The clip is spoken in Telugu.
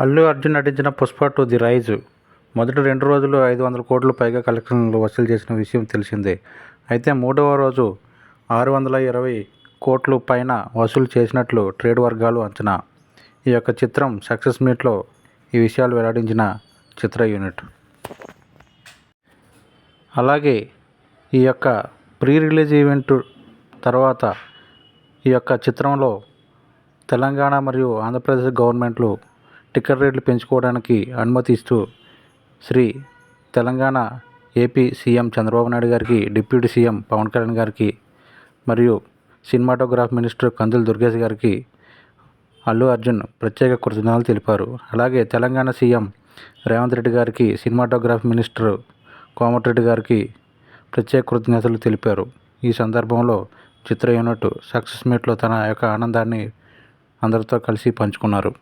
అల్లు అర్జున్ నటించిన 'పుష్ప 2 ది రైజ్' మొదటి 2 రోజులు 500 కోట్ల పైగా కలెక్షన్లు వసూలు చేసిన విషయం తెలిసిందే. అయితే మూడవ రోజు 620 కోట్ల పైన వసూలు చేసినట్లు ట్రేడ్ వర్గాలు అంచనా. ఈ యొక్క చిత్రం సక్సెస్ మీట్లో ఈ విషయాలు వెల్లడించిన చిత్ర యూనిట్. అలాగే ఈ యొక్క ప్రీ రిలీజ్ ఈవెంట్ తర్వాత ఈ యొక్క చిత్రంలో తెలంగాణ మరియు ఆంధ్రప్రదేశ్ గవర్నమెంట్లు టికెట్ రేట్లు పెంచుకోవడానికి అనుమతి ఇస్తూ శ్రీ తెలంగాణ ఏపీ సీఎం చంద్రబాబు నాయుడు గారికి, డిప్యూటీ సీఎం పవన్ కళ్యాణ్ గారికి మరియు సినిమాటోగ్రాఫ్ మినిస్టర్ కందుల దుర్గేష్ గారికి అల్లు అర్జున్ ప్రత్యేక కృతజ్ఞతలు తెలిపారు. అలాగే తెలంగాణ సీఎం రేవంత్ రెడ్డి గారికి, సినిమాటోగ్రాఫ్ మినిస్టర్ కోమటిరెడ్డి గారికి ప్రత్యేక కృతజ్ఞతలు తెలిపారు. ఈ సందర్భంలో చిత్ర యూనిట్ సక్సెస్ మీట్లో తన యొక్క ఆనందాన్ని అందరితో కలిసి పంచుకున్నారు.